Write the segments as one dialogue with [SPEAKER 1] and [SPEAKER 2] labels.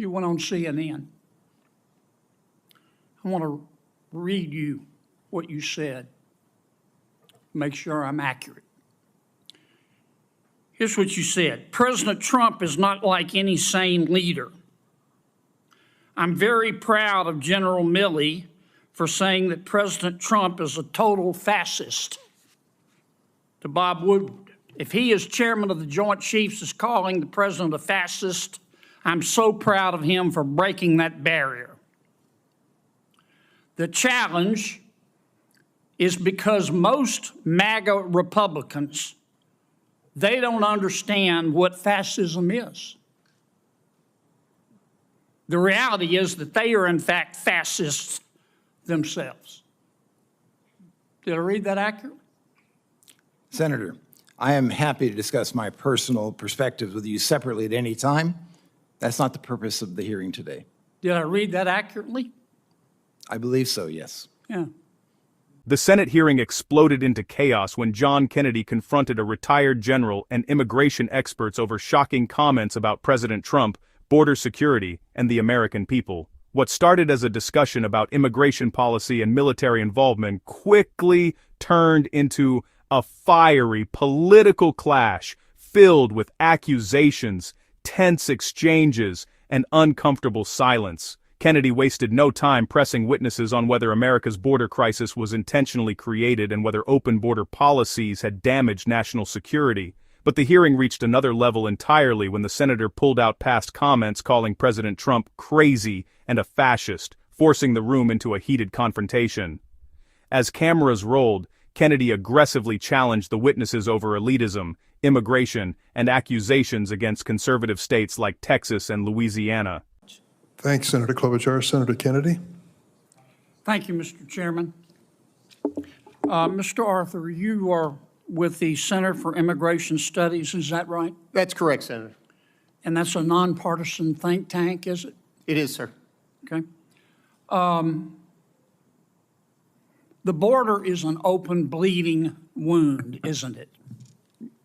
[SPEAKER 1] You went on CNN. I want to read you what you said. Make sure I'm accurate. Here's what you said. President Trump is not like any sane leader. I'm very proud of General Milley for saying that President Trump is a total fascist. To Bob Woodward, if he, as chairman of the Joint Chiefs, is calling the president a fascist, I'm so proud of him for breaking that barrier. The challenge is because most MAGA Republicans, they don't understand what fascism is. The reality is that they are, in fact, fascists themselves. Did I read that accurately?
[SPEAKER 2] Senator, I am happy to discuss my personal perspectives with you separately at any time. That's not the purpose of the hearing today.
[SPEAKER 1] Did I read that accurately?
[SPEAKER 2] I believe so, yes.
[SPEAKER 1] Yeah.
[SPEAKER 3] The Senate hearing exploded into chaos when John Kennedy confronted a retired general and immigration experts over shocking comments about President Trump, border security, and the American people. What started as a discussion about immigration policy and military involvement quickly turned into a fiery political clash filled with accusations, tense exchanges, and uncomfortable silence. Kennedy wasted no time pressing witnesses on whether America's border crisis was intentionally created and whether open border policies had damaged national security. But the hearing reached another level entirely when the senator pulled out past comments calling President Trump crazy and a fascist, forcing the room into a heated confrontation. As cameras rolled, Kennedy aggressively challenged the witnesses over elitism, immigration, and accusations against conservative states like Texas and Louisiana.
[SPEAKER 4] Thanks, Senator Klobuchar. Senator Kennedy.
[SPEAKER 1] Thank you, Mr. Chairman. Mr. Arthur, you are with the Center for Immigration Studies, is that right?
[SPEAKER 5] That's correct, Senator.
[SPEAKER 1] And that's a nonpartisan think tank, is it?
[SPEAKER 5] It is, sir.
[SPEAKER 1] Okay. The border is an open, bleeding wound, isn't it?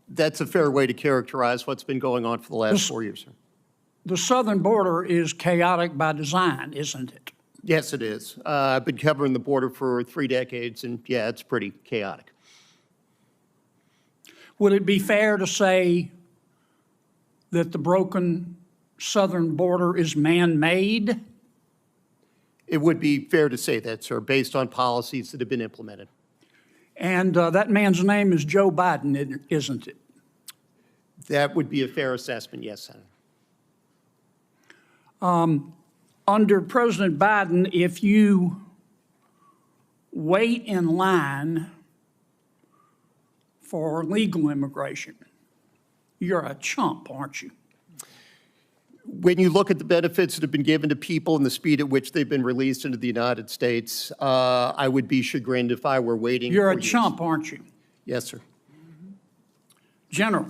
[SPEAKER 5] That's a fair way to characterize what's been going on for the last 4 years, sir.
[SPEAKER 1] The southern border is chaotic by design, isn't it?
[SPEAKER 5] Yes, it is. I've been covering the border for 3 decades, and yeah, it's pretty chaotic.
[SPEAKER 1] Would it be fair to say that the broken southern border is man-made?
[SPEAKER 5] It would be fair to say that, sir, based on policies that have been implemented.
[SPEAKER 1] And that man's name is Joe Biden, isn't it?
[SPEAKER 5] That would be a fair assessment, yes, Senator.
[SPEAKER 1] Under President Biden, if you wait in line for legal immigration, you're a chump, aren't you?
[SPEAKER 5] When you look at the benefits that have been given to people and the speed at which they've been released into the United States, I would be chagrined if I were waiting.
[SPEAKER 1] You're a chump, aren't you?
[SPEAKER 5] Yes, sir.
[SPEAKER 1] General,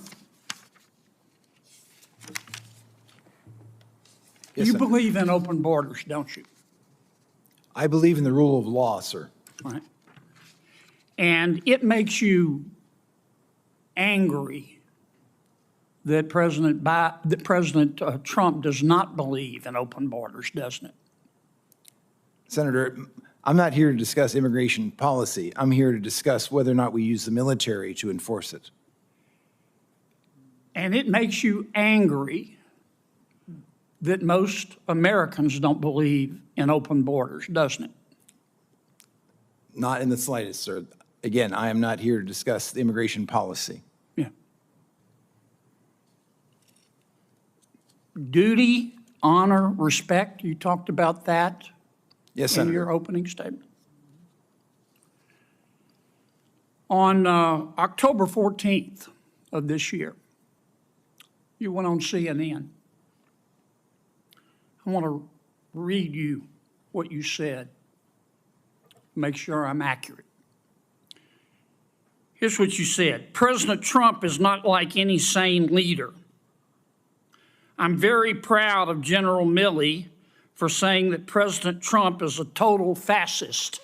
[SPEAKER 2] Yes,
[SPEAKER 1] you
[SPEAKER 2] Senator.
[SPEAKER 1] believe in open borders, don't you?
[SPEAKER 2] I believe in the rule of law, sir.
[SPEAKER 1] Right. And it makes you angry that President Trump does not believe in open borders, doesn't it?
[SPEAKER 2] Senator, I'm not here to discuss immigration policy. I'm here to discuss whether or not we use the military to enforce it.
[SPEAKER 1] And it makes you angry that most Americans don't believe in open borders, doesn't it?
[SPEAKER 2] Not in the slightest, sir. Again, I am not here to discuss the immigration policy.
[SPEAKER 1] Yeah. Duty, honor, respect, you talked about that
[SPEAKER 2] Yes,
[SPEAKER 1] in
[SPEAKER 2] Senator.
[SPEAKER 1] your opening statement. On October 14th of this year, you went on CNN. I want to read you what you said. Make sure I'm accurate. Here's what you said. President Trump is not like any sane leader. I'm very proud of General Milley for saying that President Trump is a total fascist.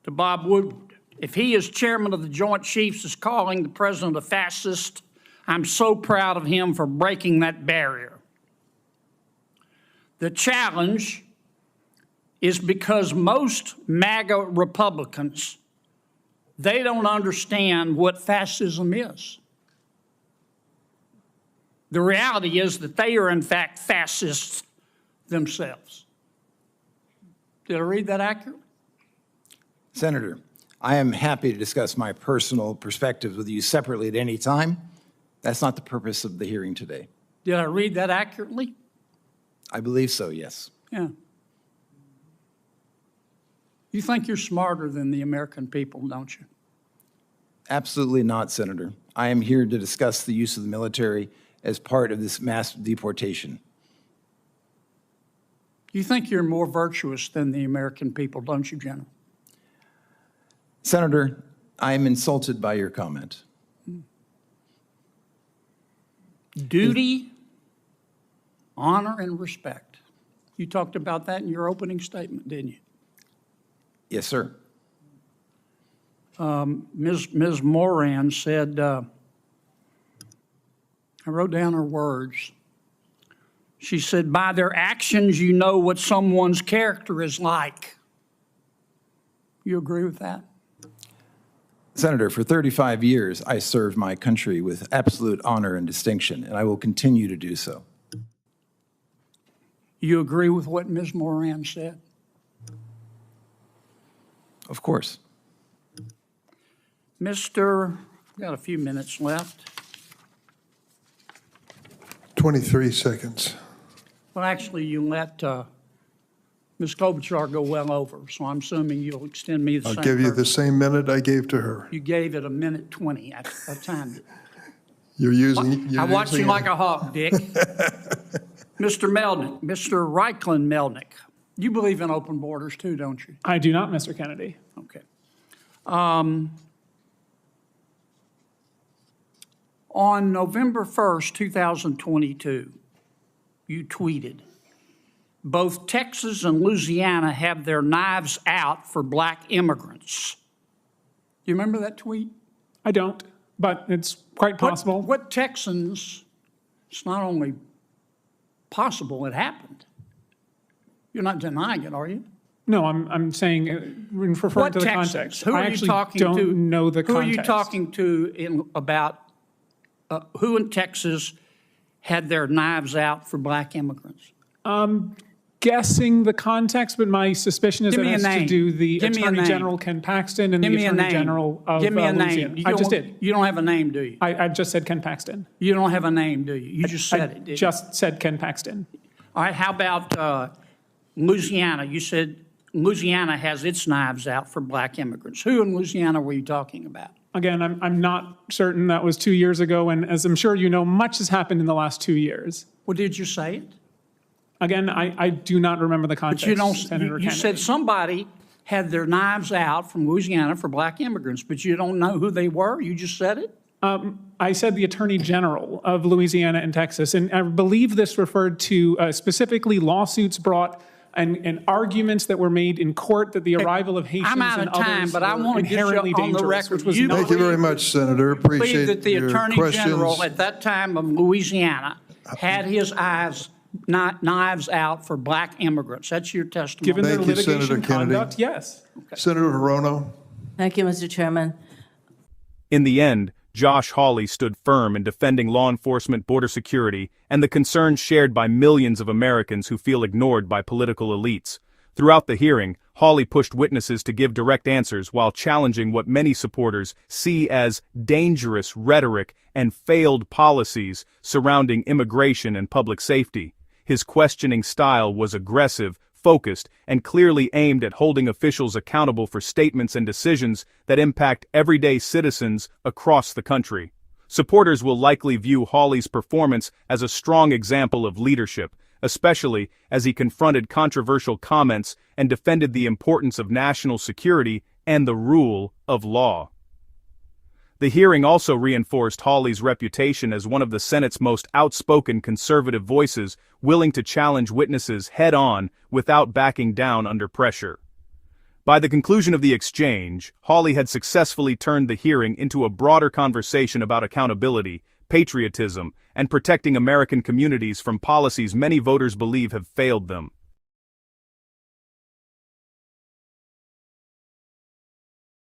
[SPEAKER 1] To Bob Woodward, if he, as chairman of the Joint Chiefs, is calling the president a fascist, I'm so proud of him for breaking that barrier. The challenge is because most MAGA Republicans, they don't understand what fascism is. The reality is that they are, in fact, fascists themselves. Did I read that accurately?
[SPEAKER 2] Senator, I am happy to discuss my personal perspectives with you separately at any time. That's not the purpose of the hearing today.
[SPEAKER 1] Did I read that accurately?
[SPEAKER 2] I believe so, yes.
[SPEAKER 1] Yeah. You think you're smarter than the American people, don't you?
[SPEAKER 2] Absolutely not, Senator. I am here to discuss the use of the military as part of this mass deportation.
[SPEAKER 1] You think you're more virtuous than the American people, don't you, General?
[SPEAKER 2] Senator, I am insulted by your comment.
[SPEAKER 1] Duty, honor, and respect. You talked about that in your opening statement, didn't you?
[SPEAKER 2] Yes, sir.
[SPEAKER 1] Ms. Moran said, I wrote down her words. She said, by their actions, you know what someone's character is like. You agree with that?
[SPEAKER 2] Senator, for 35 years, I served my country with absolute honor and distinction, and I will continue to do so.
[SPEAKER 1] You agree with what Ms. Moran said?
[SPEAKER 2] Of course.
[SPEAKER 1] Mr., we've got a few minutes left.
[SPEAKER 4] 23 seconds.
[SPEAKER 1] Well, actually, you let Ms. Klobuchar go well over, so I'm assuming you'll extend me the
[SPEAKER 4] I'll
[SPEAKER 1] same.
[SPEAKER 4] give you the
[SPEAKER 1] courtesy.
[SPEAKER 4] same minute I gave to her.
[SPEAKER 1] You gave it a minute 20. I timed it.
[SPEAKER 4] You're using.
[SPEAKER 1] I watch you
[SPEAKER 4] using
[SPEAKER 1] like a hawk, Dick. Mr. Melnick, Mr. Reichlin Melnick, you believe in open borders too, don't you?
[SPEAKER 6] I do not, Mr. Kennedy.
[SPEAKER 1] Okay. On November 1st, 2022, you tweeted, both Texas and Louisiana have their knives out for black immigrants. Do you remember that tweet?
[SPEAKER 6] I don't, but it's quite possible.
[SPEAKER 1] What Texans, it's not only possible, it happened. You're not denying it, are you?
[SPEAKER 6] No, I'm saying, referring
[SPEAKER 1] What
[SPEAKER 6] to the
[SPEAKER 1] Texans?
[SPEAKER 6] context.
[SPEAKER 1] Who
[SPEAKER 6] I
[SPEAKER 1] are you
[SPEAKER 6] actually
[SPEAKER 1] talking
[SPEAKER 6] don't
[SPEAKER 1] to?
[SPEAKER 6] know the
[SPEAKER 1] Who
[SPEAKER 6] context.
[SPEAKER 1] are you talking to about who in Texas had their knives out for black immigrants?
[SPEAKER 6] Guessing the context, but my suspicion is
[SPEAKER 1] Give
[SPEAKER 6] that
[SPEAKER 1] me
[SPEAKER 6] it
[SPEAKER 1] a
[SPEAKER 6] has to
[SPEAKER 1] name.
[SPEAKER 6] do the
[SPEAKER 1] Give me a
[SPEAKER 6] Attorney
[SPEAKER 1] name.
[SPEAKER 6] General Ken Paxton and
[SPEAKER 1] Give
[SPEAKER 6] the
[SPEAKER 1] me a
[SPEAKER 6] Attorney
[SPEAKER 1] name.
[SPEAKER 6] General of
[SPEAKER 1] Give me a
[SPEAKER 6] Louisiana.
[SPEAKER 1] name.
[SPEAKER 6] I just did.
[SPEAKER 1] You don't have a name, do you?
[SPEAKER 6] I just said Ken Paxton.
[SPEAKER 1] You don't have a name, do you? You just said it, didn't you?
[SPEAKER 6] Just said Ken Paxton.
[SPEAKER 1] All right, how about Louisiana? You said Louisiana has its knives out for black immigrants. Who in Louisiana were you talking about?
[SPEAKER 6] Again, I'm not certain. That was 2 years ago, and as I'm sure you know, much has happened in the last 2 years.
[SPEAKER 1] Well, did you say it?
[SPEAKER 6] Again, I do not remember the context,
[SPEAKER 1] But you don't.
[SPEAKER 6] Senator
[SPEAKER 1] You
[SPEAKER 6] Kennedy.
[SPEAKER 1] said somebody had their knives out from Louisiana for black immigrants, but you don't know who they were. You just said it.
[SPEAKER 6] I said the Attorney General of Louisiana and Texas, and I believe this referred to specifically lawsuits brought and arguments that were made in court that the arrival of Haitians
[SPEAKER 1] I'm out
[SPEAKER 6] and
[SPEAKER 1] of time,
[SPEAKER 6] others
[SPEAKER 1] but I
[SPEAKER 6] were
[SPEAKER 1] want to get you
[SPEAKER 6] inherently
[SPEAKER 1] on the
[SPEAKER 6] dangerous,
[SPEAKER 1] record.
[SPEAKER 6] which was
[SPEAKER 1] You
[SPEAKER 6] not.
[SPEAKER 4] Thank you very much, Senator.
[SPEAKER 1] Believe
[SPEAKER 4] Appreciate
[SPEAKER 1] that the
[SPEAKER 4] your
[SPEAKER 1] Attorney
[SPEAKER 4] questions.
[SPEAKER 1] General at that time of Louisiana had his knives out for black immigrants. That's your testimony.
[SPEAKER 6] Given their
[SPEAKER 4] Thank you,
[SPEAKER 6] litigation
[SPEAKER 4] Senator Kennedy.
[SPEAKER 6] conduct, yes.
[SPEAKER 4] Senator Hirono.
[SPEAKER 7] Thank you, Mr. Chairman.
[SPEAKER 3] In the end, Josh Hawley stood firm in defending law enforcement, border security, and the concerns shared by millions of Americans who feel ignored by political elites. Throughout the hearing, Hawley pushed witnesses to give direct answers while challenging what many supporters see as dangerous rhetoric and failed policies surrounding immigration and public safety. His questioning style was aggressive, focused, and clearly aimed at holding officials accountable for statements and decisions that impact everyday citizens across the country. Supporters will likely view Hawley's performance as a strong example of leadership, especially as he confronted controversial comments and defended the importance of national security and the rule of law. The hearing also reinforced Hawley's reputation as one of the Senate's most outspoken conservative voices, willing to challenge witnesses head-on without backing down under pressure. By the conclusion of the exchange, Hawley had successfully turned the hearing into a broader conversation about accountability, patriotism, and protecting American communities from policies many voters believe have failed them.